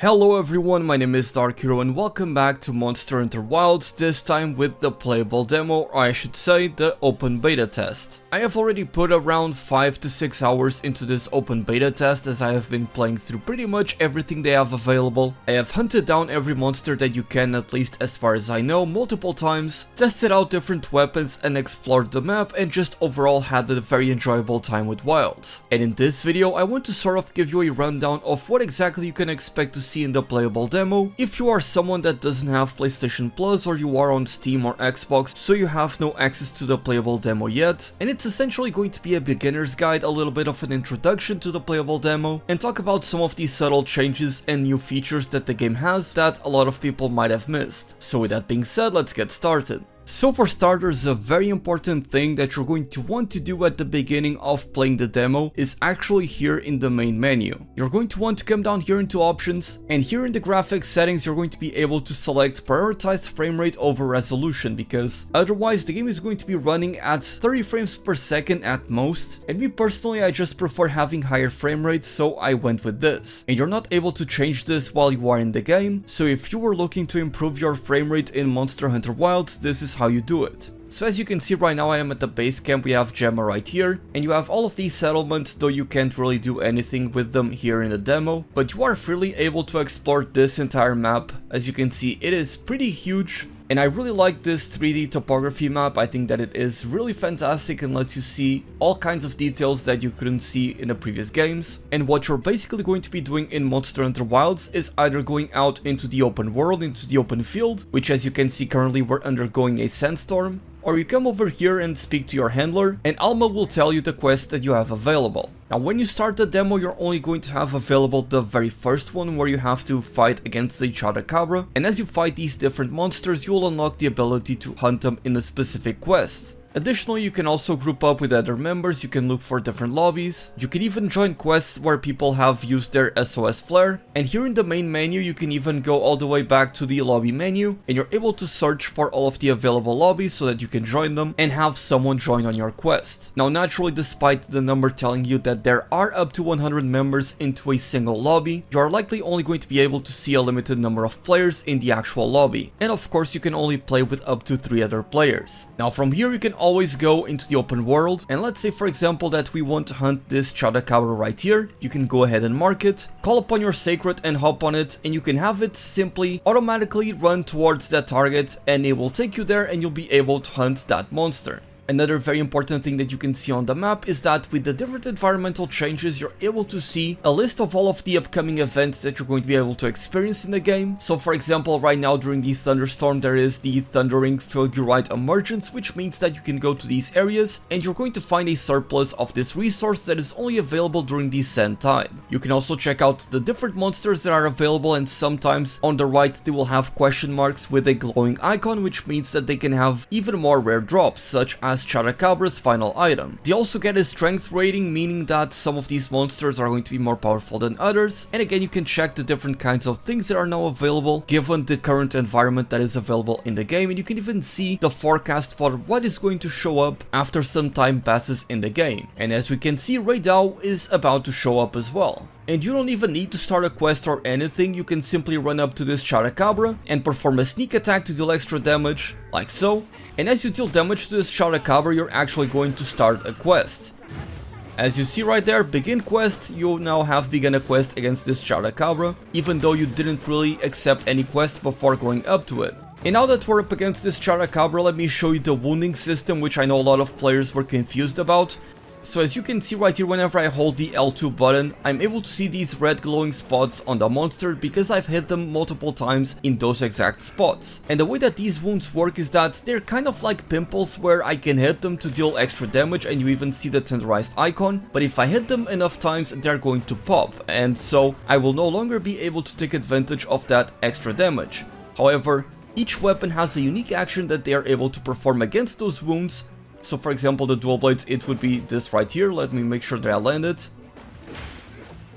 Hello everyone, my name is Dark Hero and welcome back to Monster Hunter Wilds, this time with the playable demo, or I should say the open beta test. I have already put around 5 to 6 hours into this open beta test as I have been playing through pretty much everything they have available. I have hunted down every monster that you can, at least as far as I know, multiple times, tested out different weapons and explored the map, and just overall had a very enjoyable time with Wilds. And in this video I want to sort of give you a rundown of what exactly you can expect to see in the playable demo if you are someone that doesn't have PlayStation Plus or you are on Steam or Xbox, so you have no access to the playable demo yet. And it's essentially going to be a beginner's guide, a little bit of an introduction to the playable demo, and talk about some of these subtle changes and new features that the game has that a lot of people might have missed. So with that being said, let's get started. So for starters, a very important thing that you're going to want to do at the beginning of playing the demo is actually here in the main menu. You're going to want to come down here into options, and here in the graphics settings you're going to be able to select prioritized frame rate over resolution, because otherwise the game is going to be running at 30 frames per second at most, and me personally I just prefer having higher frame rates, so I went with this. And you're not able to change this while you are in the game, so if you were looking to improve your frame rate in Monster Hunter Wilds, this is how you do it. So as you can see right now, I am at the base camp. We have Gemma right here, and you have all of these settlements, though you can't really do anything with them here in the demo, but you are freely able to explore this entire map. As you can see, it is pretty huge, and I really like this 3D topography map. I think that it is really fantastic and lets you see all kinds of details that you couldn't see in the previous games. And what you're basically going to be doing in Monster Hunter Wilds is either going out into the open world, into the open field, which as you can see currently we're undergoing a sandstorm, or you come over here and speak to your handler, and Alma will tell you the quest that you have available. Now when you start the demo, you're only going to have available the very first one, where you have to fight against the Chotacabra, and as you fight these different monsters, you will unlock the ability to hunt them in a specific quest. Additionally, you can also group up with other members, you can look for different lobbies, you can even join quests where people have used their SOS flare, and here in the main menu you can even go all the way back to the lobby menu, and you're able to search for all of the available lobbies so that you can join them and have someone join on your quest. Now naturally, despite the number telling you that there are up to 100 members into a single lobby, you are likely only going to be able to see a limited number of players in the actual lobby, and of course you can only play with up to 3 other players. Now from here you can always go into the open world, and let's say for example that we want to hunt this Chotacabra right here. You can go ahead and mark it, call upon your sacred and hop on it, and you can have it simply automatically run towards that target, and it will take you there and you'll be able to hunt that monster. Another very important thing that you can see on the map is that with the different environmental changes, you're able to see a list of all of the upcoming events that you're going to be able to experience in the game. So for example, right now during the thunderstorm there is the thundering fulgurite emergence, which means that you can go to these areas and you're going to find a surplus of this resource that is only available during the sand time. You can also check out the different monsters that are available, and sometimes on the right they will have question marks with a glowing icon, which means that they can have even more rare drops, such as Chotacabra's final item. They also get a strength rating, meaning that some of these monsters are going to be more powerful than others, and again you can check the different kinds of things that are now available given the current environment that is available in the game, and you can even see the forecast for what is going to show up after some time passes in the game. And as we can see, Raidao is about to show up as well. And you don't even need to start a quest or anything, you can simply run up to this Chotacabra and perform a sneak attack to deal extra damage, like so. And as you deal damage to this Chotacabra, you're actually going to start a quest. As you see right there, begin quest, you now have begun a quest against this Chotacabra, even though you didn't really accept any quest before going up to it. And now that we're up against this Chotacabra, let me show you the wounding system, which I know a lot of players were confused about. So as you can see right here, whenever I hold the L2 button, I'm able to see these red glowing spots on the monster because I've hit them multiple times in those exact spots. And the way that these wounds work is that they're kind of like pimples where I can hit them to deal extra damage, and you even see the tenderized icon, but if I hit them enough times they're going to pop, and so I will no longer be able to take advantage of that extra damage. However, each weapon has a unique action that they are able to perform against those wounds. So for example, the dual blades, it would be this right here. Let me make sure that I land it.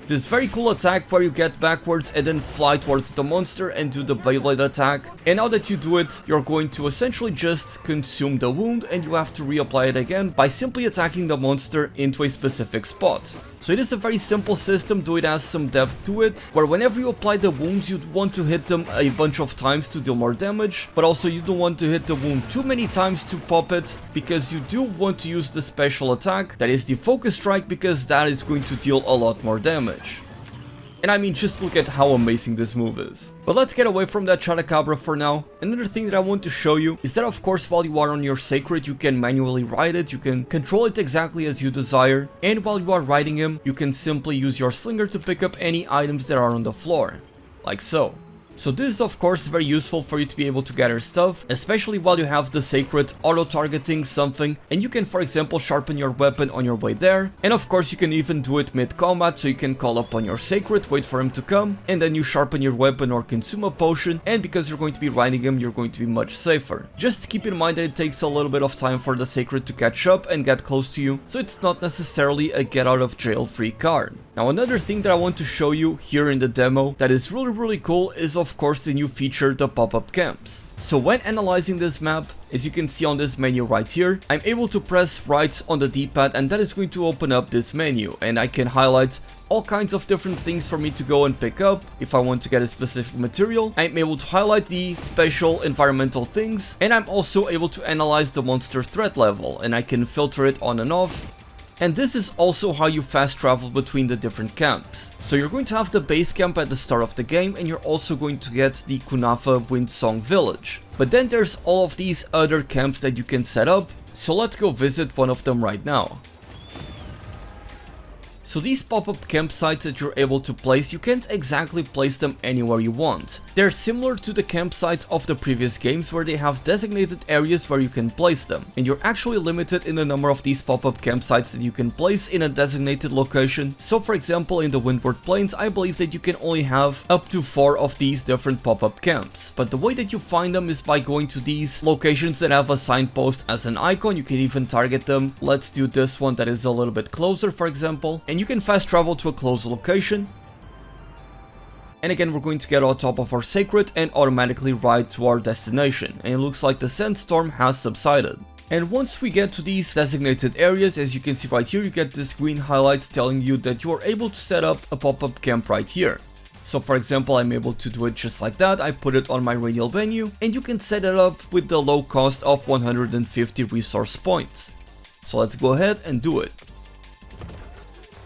This very cool attack where you get backwards and then fly towards the monster and do the blade attack. And now that you do it, you're going to essentially just consume the wound, and you have to reapply it again by simply attacking the monster into a specific spot. So it is a very simple system, though it has some depth to it, where whenever you apply the wounds, you'd want to hit them a bunch of times to deal more damage, but also you don't want to hit the wound too many times to pop it, because you do want to use the special attack, that is the focus strike, because that is going to deal a lot more damage. And I mean, just look at how amazing this move is. But let's get away from that Chotacabra for now. Another thing that I want to show you is that, of course, while you are on your Sacred, you can manually ride it, you can control it exactly as you desire, and while you are riding him, you can simply use your Slinger to pick up any items that are on the floor, like so. So this is of course very useful for you to be able to gather stuff, especially while you have the Sacred auto-targeting something, and you can for example sharpen your weapon on your way there, and of course you can even do it mid-combat, so you can call upon your Sacred, wait for him to come, and then you sharpen your weapon or consume a potion, and because you're going to be riding him, you're going to be much safer. Just keep in mind that it takes a little bit of time for the Sacred to catch up and get close to you, so it's not necessarily a get out of jail free card. Now another thing that I want to show you here in the demo that is really cool is of course the new feature, the pop-up camps. So when analyzing this map, as you can see on this menu right here, I'm able to press right on the D-pad and that is going to open up this menu, and I can highlight all kinds of different things for me to go and pick up. If I want to get a specific material, I'm able to highlight the special environmental things, and I'm also able to analyze the monster threat level, and I can filter it on and off. And this is also how you fast travel between the different camps. So you're going to have the base camp at the start of the game, and you're also going to get the Kunafa Windsong Village. But then there's all of these other camps that you can set up, so let's go visit one of them right now. So these pop-up campsites that you're able to place, you can't exactly place them anywhere you want. They're similar to the campsites of the previous games where they have designated areas where you can place them. And you're actually limited in the number of these pop-up campsites that you can place in a designated location. So for example, in the Windward Plains, I believe that you can only have up to 4 of these different pop-up camps. But the way that you find them is by going to these locations that have a signpost as an icon. You can even target them. Let's do this one that is a little bit closer, for example. And you can fast travel to a close location, and again we're going to get on top of our Sacred and automatically ride to our destination, and it looks like the sandstorm has subsided. And once we get to these designated areas, as you can see right here, you get this green highlight telling you that you are able to set up a pop-up camp right here. So for example, I'm able to do it just like that. I put it on my radial menu, and you can set it up with the low cost of 150 resource points. So let's go ahead and do it.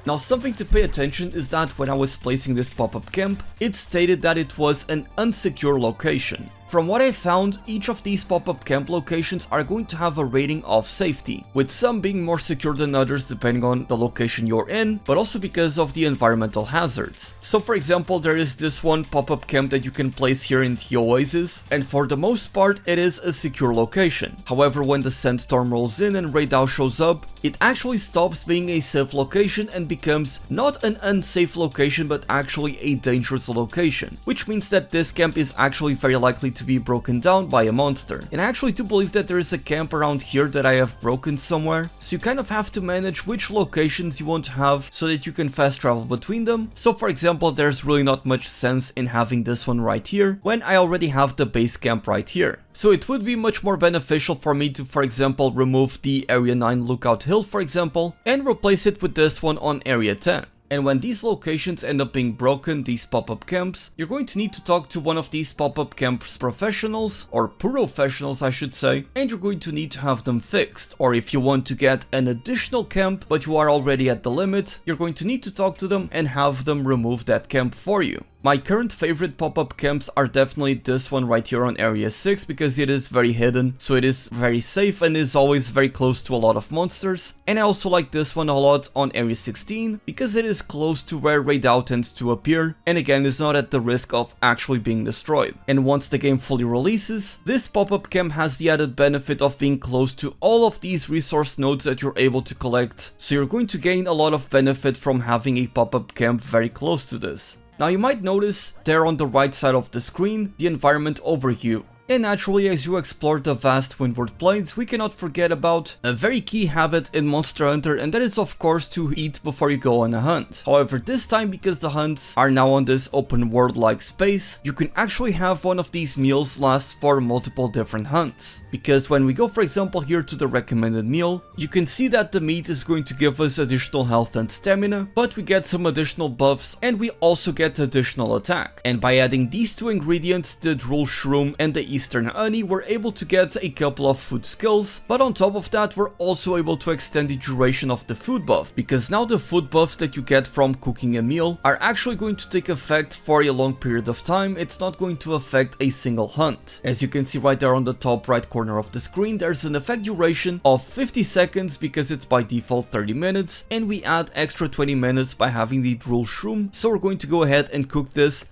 Now something to pay attention is that when I was placing this pop-up camp, it stated that it was an unsecure location. From what I found, each of these pop-up camp locations are going to have a rating of safety, with some being more secure than others depending on the location you're in, but also because of the environmental hazards. So for example, there is this one pop-up camp that you can place here in the Oasis, and for the most part it is a secure location. However, when the sandstorm rolls in and Raidao shows up, it actually stops being a safe location and becomes not an unsafe location but actually a dangerous location, which means that this camp is actually very likely to be broken down by a monster. And I actually do believe that there is a camp around here that I have broken somewhere, so you kind of have to manage which locations you want to have so that you can fast travel between them. So for example, there's really not much sense in having this one right here when I already have the base camp right here. So it would be much more beneficial for me to, for example, remove the Area 9 Lookout Hill, for example, and replace it with this one on Area 10. And when these locations end up being broken, these pop-up camps, you're going to need to talk to one of these pop-up camps professionals, or professionals I should say, and you're going to need to have them fixed. Or if you want to get an additional camp, but you are already at the limit, you're going to need to talk to them and have them remove that camp for you. My current favorite pop-up camps are definitely this one right here on Area 6, because it is very hidden, so it is very safe and is always very close to a lot of monsters. And I also like this one a lot on Area 16, because it is close to where Raidao tends to appear, and again is not at the risk of actually being destroyed. And once the game fully releases, this pop-up camp has the added benefit of being close to all of these resource nodes that you're able to collect, so you're going to gain a lot of benefit from having a pop-up camp very close to this. Now you might notice there on the right side of the screen the environment overview, And naturally, as you explore the vast windward plains, we cannot forget about a very key habit in Monster Hunter, and that is of course to eat before you go on a hunt. However, this time, because the hunts are now on this open world like space, you can actually have one of these meals last for multiple different hunts. Because when we go, for example, here to the recommended meal, you can see that the meat is going to give us additional health and stamina, but we get some additional buffs and we also get additional attack. And by adding these two ingredients, the Drool Shroom and the Eastern Honey, we're able to get a couple of food skills, but on top of that, we're also able to extend the duration of the food buff, because now the food buffs that you get from cooking a meal are actually going to take effect for a long period of time. It's not going to affect a single hunt. As you can see right there on the top right corner of the screen, there's an effect duration of 50 seconds because it's by default 30 minutes, and we add extra 20 minutes by having the Drool Shroom. So we're going to go ahead and cook this,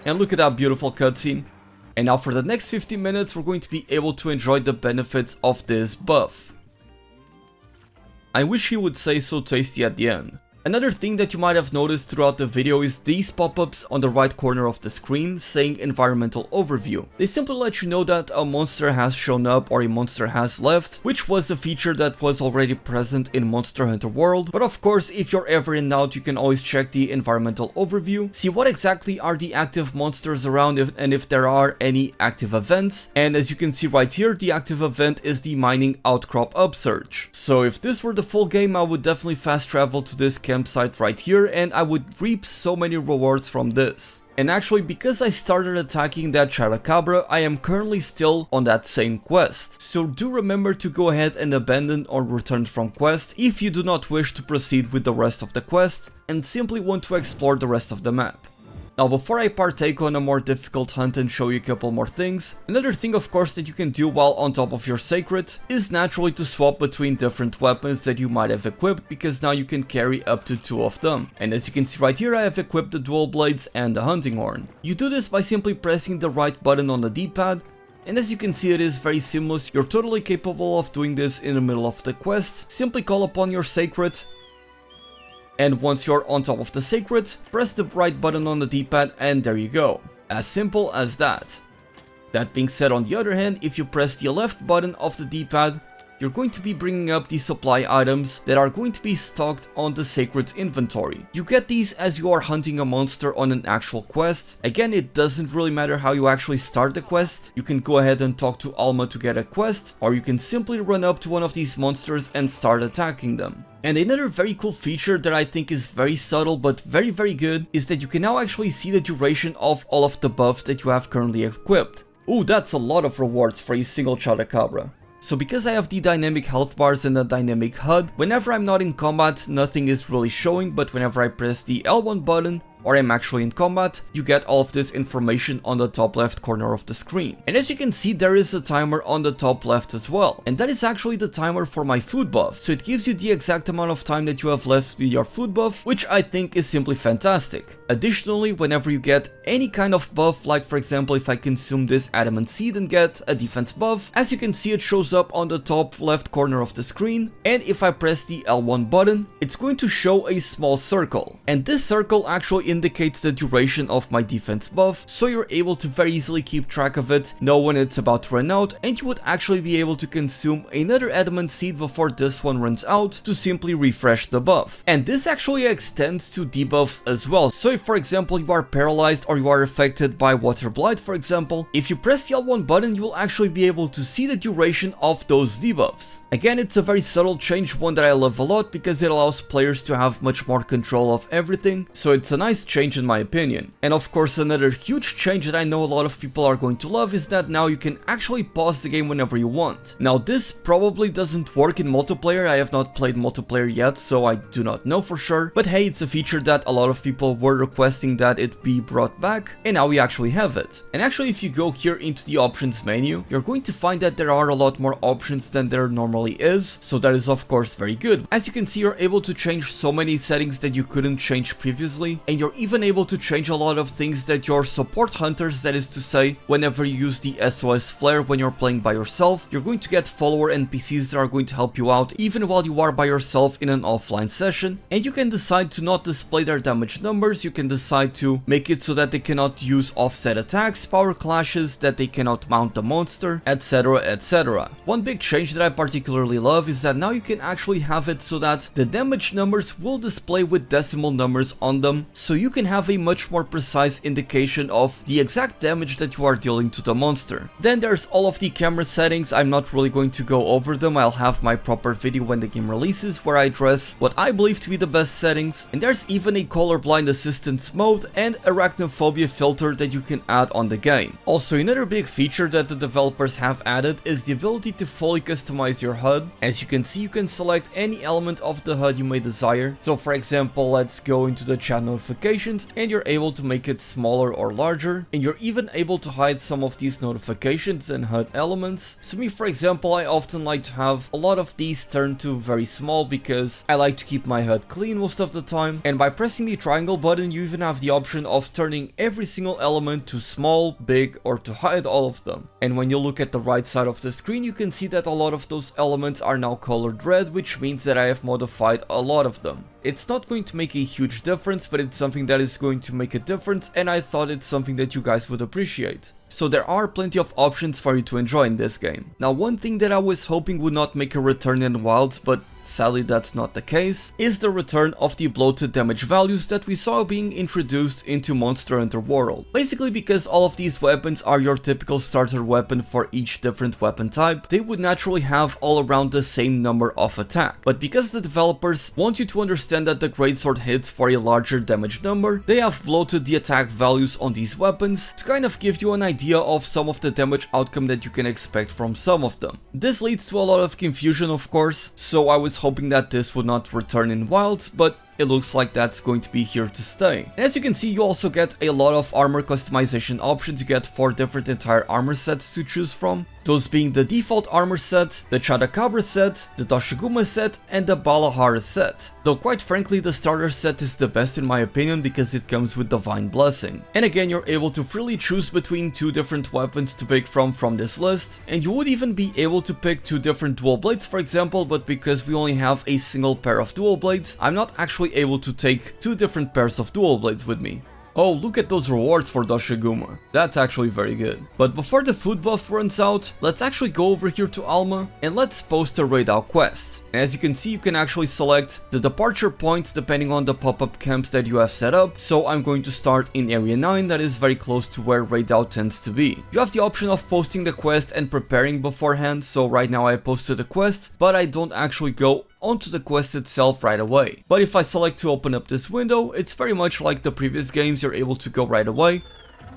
and look at that beautiful cutscene. And now for the next 15 minutes, we're going to be able to enjoy the benefits of this buff. I wish he would say so tasty at the end. Another thing that you might have noticed throughout the video is these pop-ups on the right corner of the screen saying environmental overview. They simply let you know that a monster has shown up or a monster has left, which was a feature that was already present in Monster Hunter World. But of course, if you're ever in doubt, you can always check the environmental overview, see what exactly are the active monsters around and if there are any active events. And as you can see right here, the active event is the mining outcrop upsurge. So if this were the full game, I would definitely fast travel to this campsite right here and I would reap so many rewards from this. And actually, because I started attacking that Chupacabra, I am currently still on that same quest. So do remember to go ahead and abandon or return from quest if you do not wish to proceed with the rest of the quest and simply want to explore the rest of the map. Now, before I partake on a more difficult hunt and show you a couple more things, another thing of course that you can do while on top of your sacred is naturally to swap between different weapons that you might have equipped, because now you can carry up to 2 of them. And as you can see right here, I have equipped the dual blades and the hunting horn. You do this by simply pressing the right button on the D-pad, and as you can see, it is very seamless. You're totally capable of doing this in the middle of the quest. Simply call upon your sacred, and once you're on top of the sacred, press the right button on the D-pad and there you go. As simple as that. That being said, on the other hand, if you press the left button of the D-pad, you're going to be bringing up the supply items that are going to be stocked on the sacred inventory. You get these as you are hunting a monster on an actual quest. Again, it doesn't really matter how you actually start the quest. You can go ahead and talk to Alma to get a quest, or you can simply run up to one of these monsters and start attacking them. And another very cool feature that I think is very subtle but very good is that you can now actually see the duration of all of the buffs that you have currently equipped. Ooh, that's a lot of rewards for a single Chupacabra. So because I have the dynamic health bars and the dynamic HUD, whenever I'm not in combat, nothing is really showing, but whenever I press the L1 button, or I'm actually in combat, you get all of this information on the top left corner of the screen. And as you can see, there is a timer on the top left as well. And that is actually the timer for my food buff. So it gives you the exact amount of time that you have left with your food buff, which I think is simply fantastic. Additionally, whenever you get any kind of buff, like for example, if I consume this adamant seed and get a defense buff, as you can see, it shows up on the top left corner of the screen. And if I press the L1 button, it's going to show a small circle. And this circle actually indicates the duration of my defense buff, so you're able to very easily keep track of it, know when it's about to run out, and you would actually be able to consume another adamant seed before this one runs out to simply refresh the buff. And this actually extends to debuffs as well. So if for example you are paralyzed or you are affected by water blight, for example, if you press the L1 button, you will actually be able to see the duration of those debuffs. Again, it's a very subtle change, one that I love a lot because it allows players to have much more control of everything, so it's a nice change in my opinion. And of course, another huge change that I know a lot of people are going to love is that now you can actually pause the game whenever you want. Now this probably doesn't work in multiplayer. I have not played multiplayer yet, so I do not know for sure, but hey, it's a feature that a lot of people were requesting that it be brought back, and now we actually have it. And actually, if you go here into the options menu, you're going to find that there are a lot more options than there normally is, so that is of course very good. As you can see, you're able to change so many settings that you couldn't change previously, and you're you're even able to change a lot of things that your support hunters, that is to say, whenever you use the SOS flare when you're playing by yourself, you're going to get follower NPCs that are going to help you out even while you are by yourself in an offline session. And you can decide to not display their damage numbers, you can decide to make it so that they cannot use offset attacks, power clashes, that they cannot mount the monster, etc, etc. One big change that I particularly love is that now you can actually have it so that the damage numbers will display with decimal numbers on them, so you can have a much more precise indication of the exact damage that you are dealing to the monster. Then there's all of the camera settings. I'm not really going to go over them, I'll have my proper video when the game releases where I address what I believe to be the best settings. And there's even a colorblind assistance mode and arachnophobia filter that you can add on the game. Also, another big feature that the developers have added is the ability to fully customize your HUD. As you can see, you can select any element of the HUD you may desire. So for example, let's go into the chat notifications and you're able to make it smaller or larger, and you're even able to hide some of these notifications and HUD elements. So me, for example, I often like to have a lot of these turned to very small because I like to keep my HUD clean most of the time. And by pressing the triangle button, you even have the option of turning every single element to small, big, or to hide all of them. And when you look at the right side of the screen, you can see that a lot of those elements are now colored red, which means that I have modified a lot of them. It's not going to make a huge difference, but it's something that is going to make a difference, and I thought it's something that you guys would appreciate. So there are plenty of options for you to enjoy in this game. Now, one thing that I was hoping would not make a return in Wilds, but sadly that's not the case, is the return of the bloated damage values that we saw being introduced into Monster Hunter World. Basically because all of these weapons are your typical starter weapon for each different weapon type, they would naturally have all around the same number of attack. But because the developers want you to understand that the greatsword hits for a larger damage number, they have bloated the attack values on these weapons to kind of give you an idea of some of the damage outcome that you can expect from some of them. This leads to a lot of confusion, of course, so I was hoping that this would not return in Wilds, but it looks like that's going to be here to stay. And as you can see, you also get a lot of armor customization options. You get 4 different entire armor sets to choose from, those being the default armor set, the Chadacabra set, the Doshiguma set, and the Balahara set. Though quite frankly, the starter set is the best in my opinion because it comes with Divine Blessing. And again, you're able to freely choose between 2 different weapons to pick from this list, and you would even be able to pick 2 different dual blades, for example, but because we only have a single pair of dual blades, I'm not actually able to take 2 different pairs of dual blades with me. Oh, look at those rewards for Doshiguma. That's actually very good. But before the food buff runs out, let's actually go over here to Alma and let's post a raid out quest. And as you can see, you can actually select the departure points depending on the pop-up camps that you have set up. So I'm going to start in area 9, that is very close to where raid out tends to be. You have the option of posting the quest and preparing beforehand. So right now I posted the quest, but I don't actually go onto the quest itself right away. But if I select to open up this window, it's very much like the previous games, you're able to go right away.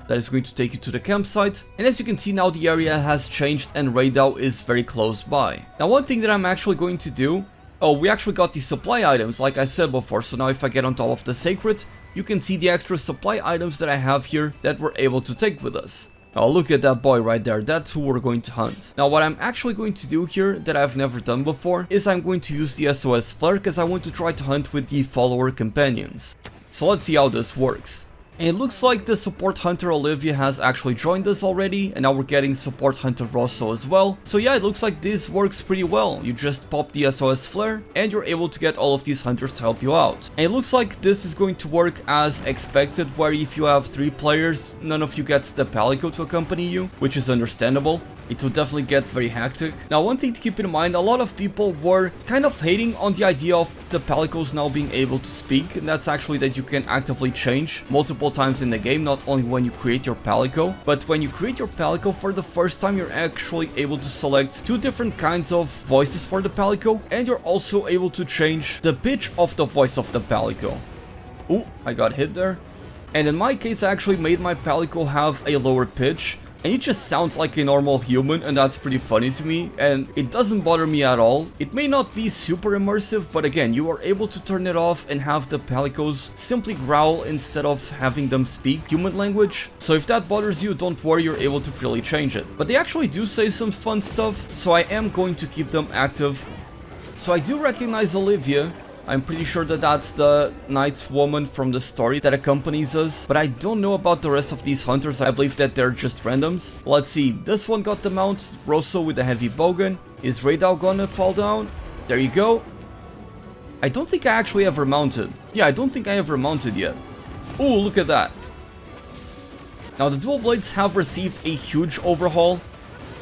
That is going to take you to the campsite, and as you can see now the area has changed and Raidao is very close by. Now one thing that I'm actually going to do, oh, we actually got the supply items like I said before, so now if I get on top of the sacred, you can see the extra supply items that I have here that we're able to take with us. Oh, look at that boy right there, that's who we're going to hunt. Now what I'm actually going to do here that I've never done before is I'm going to use the SOS flare because I want to try to hunt with the follower companions. So let's see how this works. And it looks like the support hunter Olivia has actually joined us already, and now we're getting support hunter Rosso as well. So yeah, it looks like this works pretty well. You just pop the SOS flare and you're able to get all of these hunters to help you out. And it looks like this is going to work as expected, where if you have 3 players, none of you gets the Palico to accompany you, which is understandable. It will definitely get very hectic. Now one thing to keep in mind, a lot of people were kind of hating on the idea of the Palicos now being able to speak, and that's actually that you can actively change multiple times in the game, not only when you create your Palico, but when you create your Palico for the first time, you're actually able to select 2 different kinds of voices for the Palico, and you're also able to change the pitch of the voice of the Palico. Ooh, I got hit there. And in my case, I actually made my Palico have a lower pitch, and it just sounds like a normal human, and that's pretty funny to me, and it doesn't bother me at all. It may not be super immersive, but again, you are able to turn it off and have the Palicos simply growl instead of having them speak human language. So if that bothers you, don't worry, you're able to freely change it. But they actually do say some fun stuff, so I am going to keep them active. So I do recognize Olivia. I'm pretty sure that that's the Night Woman from the story that accompanies us. But I don't know about the rest of these hunters. I believe that they're just randoms. Let's see. This one got the mount. Rosso with a heavy bowgun. Is Raydal gonna fall down? There you go. I don't think I actually ever mounted. Yeah, I don't think I ever mounted yet. Oh, look at that. Now, the dual blades have received a huge overhaul.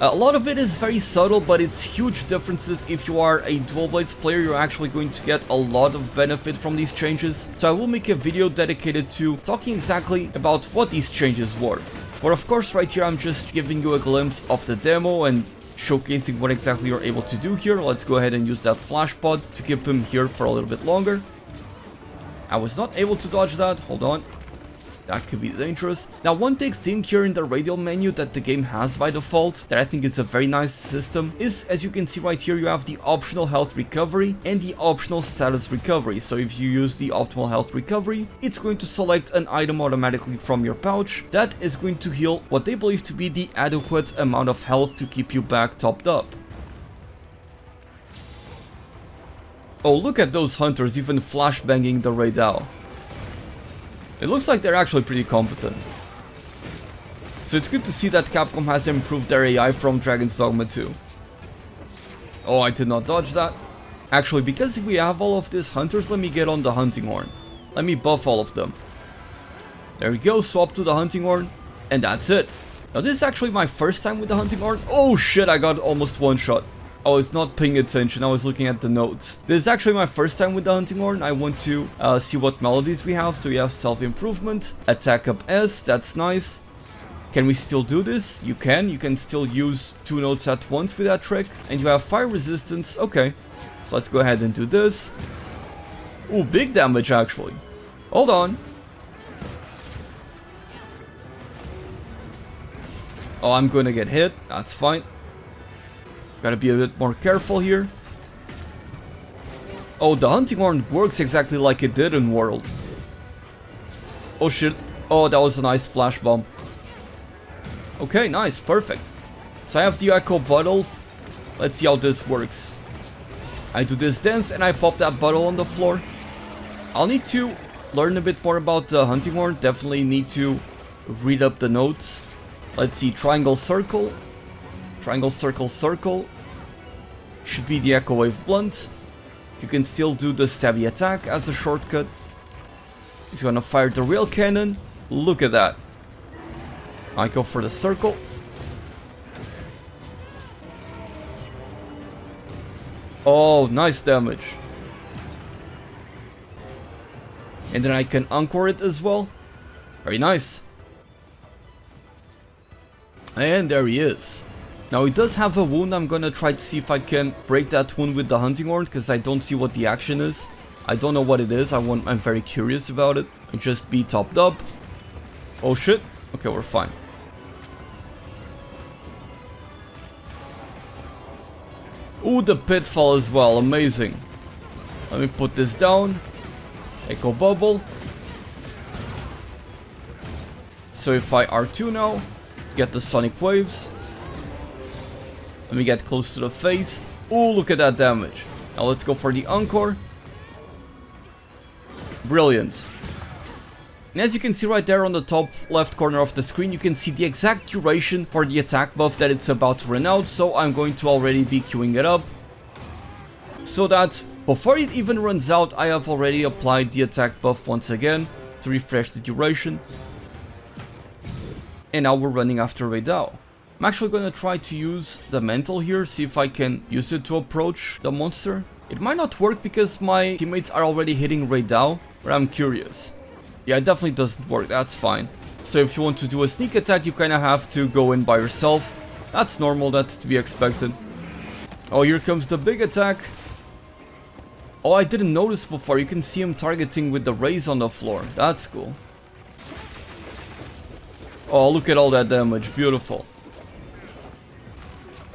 A lot of it is very subtle, but it's huge differences. If you are a dual blades player, you're actually going to get a lot of benefit from these changes. So I will make a video dedicated to talking exactly about what these changes were. But of course, right here, I'm just giving you a glimpse of the demo and showcasing what exactly you're able to do here. Let's go ahead and use that flash pod to keep him here for a little bit longer. I was not able to dodge that. Hold on. That could be dangerous. Now, one big thing here in the radial menu that the game has by default, that I think is a very nice system, is, as you can see right here, you have the optional health recovery and the optional status recovery. So if you use the optimal health recovery, it's going to select an item automatically from your pouch that is going to heal what they believe to be the adequate amount of health to keep you back topped up. Oh, look at those hunters even flashbanging the Raydal. It looks like they're actually pretty competent. So it's good to see that Capcom has improved their AI from Dragon's Dogma 2. Oh, I did not dodge that. Actually, because we have all of these hunters, let me get on the hunting horn. Let me buff all of them. There we go, swap to the hunting horn. And that's it. Now this is actually my first time with the hunting horn. Oh shit, I got almost one shot. I was not paying attention, I was looking at the notes. This is actually my first time with the hunting horn. I want to see what melodies we have. So we have self-improvement, attack up S, that's nice. Can we still do this? You can still use 2 notes at once with that trick. And you have fire resistance, okay. So let's go ahead and do this. Ooh, big damage actually. Hold on. Oh, I'm gonna get hit, that's fine. Gotta be a bit more careful here. Oh, the hunting horn works exactly like it did in World. Oh shit. Oh, that was a nice flash bomb. Okay, nice, perfect. So I have the echo bottle. Let's see how this works. I do this dance and I pop that bottle on the floor. I'll need to learn a bit more about the hunting horn. Definitely need to read up the notes. Let's see, triangle, circle. Triangle, circle, circle. Should be the Echo Wave Blunt. You can still do the stabby attack as a shortcut. He's gonna fire the rail cannon. Look at that. I go for the circle. Oh, nice damage. And then I can encore it as well. Very nice. And there he is. Now he does have a wound. I'm gonna try to see if I can break that wound with the hunting horn, because I don't see what the action is. I don't know what it is. I'm very curious about it. And just be topped up. Oh shit. Okay, we're fine. Ooh, the pitfall as well. Amazing. Let me put this down. Echo bubble. So if I R2 now, get the sonic waves. Let me get close to the face. Oh, look at that damage. Now let's go for the encore. Brilliant. And as you can see right there on the top left corner of the screen, you can see the exact duration for the attack buff that it's about to run out. So I'm going to already be queuing it up, so that before it even runs out, I have already applied the attack buff once again to refresh the duration. And now we're running after Raydal. I'm actually going to try to use the mantle here, see if I can use it to approach the monster. It might not work because my teammates are already hitting Raydal, but I'm curious. Yeah, it definitely doesn't work, that's fine. So if you want to do a sneak attack, you kind of have to go in by yourself. That's normal, that's to be expected. Oh, here comes the big attack. Oh, I didn't notice before, you can see him targeting with the rays on the floor. That's cool. Oh, look at all that damage, beautiful.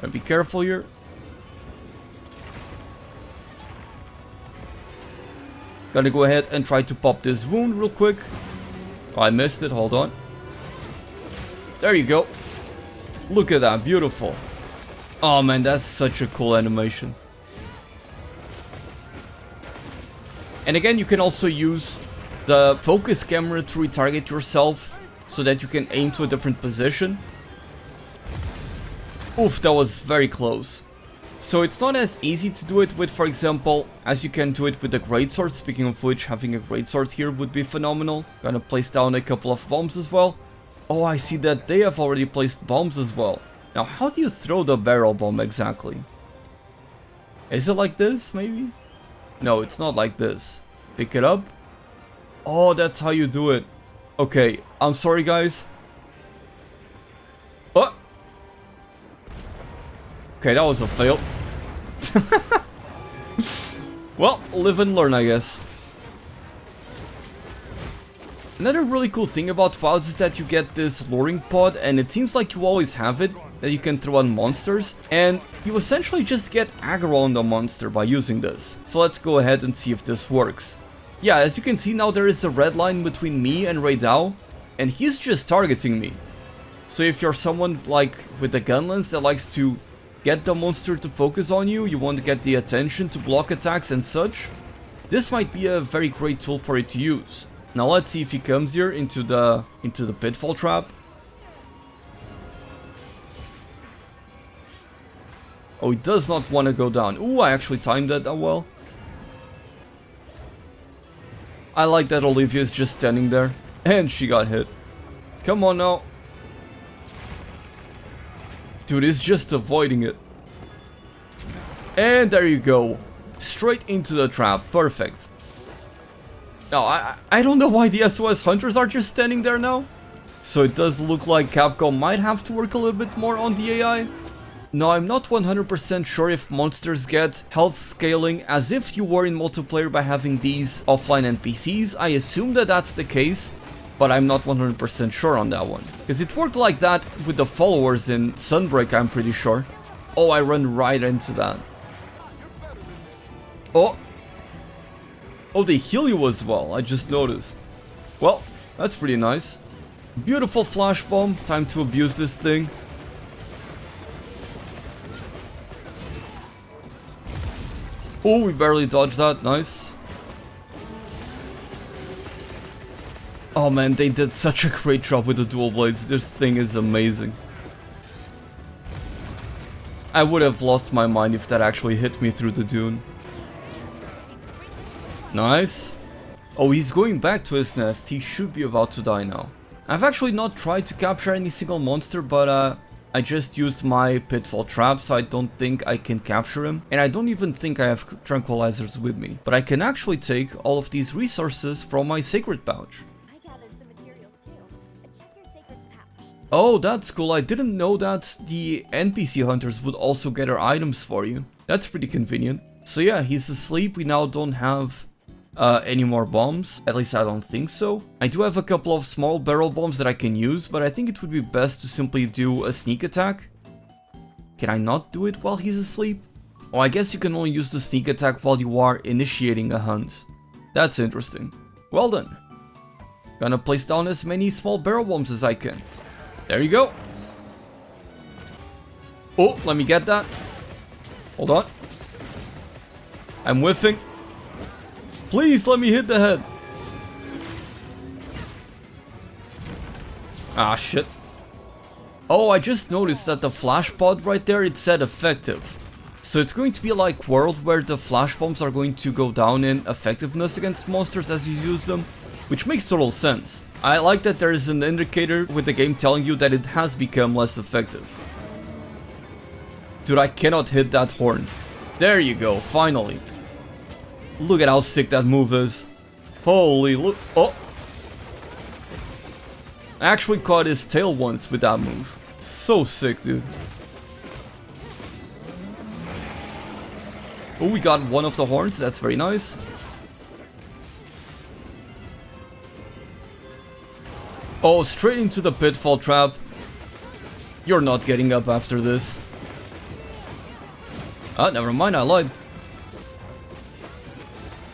Gotta be careful here. Gotta go ahead and try to pop this wound real quick. Oh, I missed it, hold on. There you go. Look at that, beautiful. Oh man, that's such a cool animation. And again, you can also use the focus camera to retarget yourself so that you can aim to a different position. Oof, that was very close. So it's not as easy to do it with, for example, as you can do it with the greatsword. Speaking of which, having a greatsword here would be phenomenal. Gonna place down a couple of bombs as well. Oh, I see that they have already placed bombs as well. Now, how do you throw the barrel bomb exactly? Is it like this, maybe? No, it's not like this. Pick it up. Oh, that's how you do it. Okay, I'm sorry, guys. Oh! Okay, that was a fail. Well, live and learn, I guess. Another really cool thing about WoWs is that you get this luring pod, and it seems like you always have it, that you can throw on monsters, and you essentially just get aggro on the monster by using this. So let's go ahead and see if this works. Yeah, as you can see now, there is a red line between me and Raidao, and he's just targeting me. So if you're someone like with the gun lens that likes to get the monster to focus on you, you want to get the attention to block attacks and such, this might be a very great tool for you to use. Now let's see if he comes here into the pitfall trap. Oh, he does not want to go down. Ooh, I actually timed that well. I like that Olivia is just standing there. And she got hit. Come on now. Dude is just avoiding it. And there you go. Straight into the trap. Perfect. Now, I don't know why the SOS hunters are just standing there now. So it does look like Capcom might have to work a little bit more on the AI. Now, I'm not 100% sure if monsters get health scaling as if you were in multiplayer by having these offline NPCs. I assume that that's the case, but I'm not 100% sure on that one. Because it worked like that with the followers in Sunbreak, I'm pretty sure. Oh, I run right into that. Oh. Oh, they heal you as well, I just noticed. Well, that's pretty nice. Beautiful flash bomb, time to abuse this thing. Oh, we barely dodged that, nice. Oh man, they did such a great job with the dual blades, this thing is amazing. I would have lost my mind if that actually hit me through the dune. Nice. Oh, he's going back to his nest, he should be about to die now. I've actually not tried to capture any single monster, but I just used my pitfall trap, so I don't think I can capture him. And I don't even think I have tranquilizers with me. But I can actually take all of these resources from my sacred pouch. I gathered some materials too. Check your sacred's pouch. Oh, that's cool. I didn't know that the NPC hunters would also gather items for you. That's pretty convenient. So yeah, he's asleep. We now don't have any more bombs. At least I don't think so. I do have a couple of small barrel bombs that I can use, but I think it would be best to simply do a sneak attack. Can I not do it while he's asleep? Oh, I guess you can only use the sneak attack while you are initiating a hunt. That's interesting. Well done. Gonna place down as many small barrel bombs as I can. There you go. Oh, let me get that. Hold on. I'm whiffing. Please let me hit the head. Ah, shit. Oh, I just noticed that the flash pod right there, it said effective. So it's going to be like World, where the flash bombs are going to go down in effectiveness against monsters as you use them, which makes total sense. I like that there is an indicator with the game telling you that it has become less effective. Dude, I cannot hit that horn. There you go, finally. Look at how sick that move is. Holy look. Oh. I actually caught his tail once with that move. So sick, dude. Oh, we got one of the horns. That's very nice. Oh, straight into the pitfall trap. You're not getting up after this. Ah, never mind, I lied.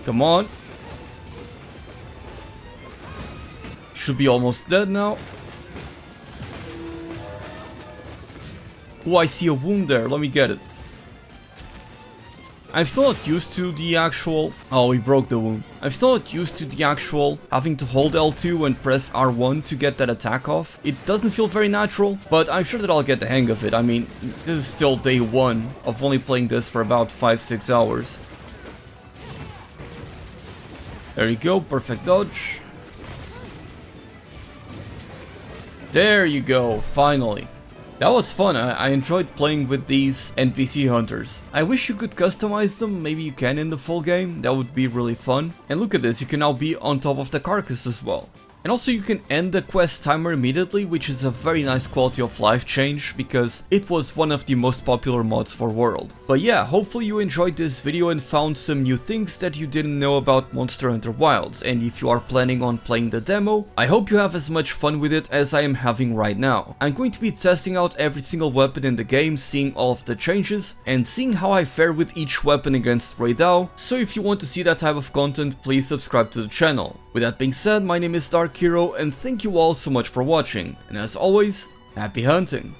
Come on. Should be almost dead now. Oh, I see a wound there. Let me get it. I'm still not used to the actual... Oh, we broke the wound. I'm still not used to the actual having to hold L2 and press R1 to get that attack off. It doesn't feel very natural, but I'm sure that I'll get the hang of it. I mean, this is still day 1 of only playing this for about 5-6 hours. There you go, perfect dodge. There you go, finally. That was fun. I enjoyed playing with these NPC hunters. I wish you could customize them, maybe you can in the full game, that would be really fun. And look at this, you can now be on top of the carcass as well. And also you can end the quest timer immediately, which is a very nice quality of life change, because it was one of the most popular mods for World. But yeah, hopefully you enjoyed this video and found some new things that you didn't know about Monster Hunter Wilds, and if you are planning on playing the demo, I hope you have as much fun with it as I am having right now. I'm going to be testing out every single weapon in the game, seeing all of the changes, and seeing how I fare with each weapon against Raidao, so if you want to see that type of content, please subscribe to the channel. With that being said, my name is Dark Hero, and thank you all so much for watching, and as always, happy hunting!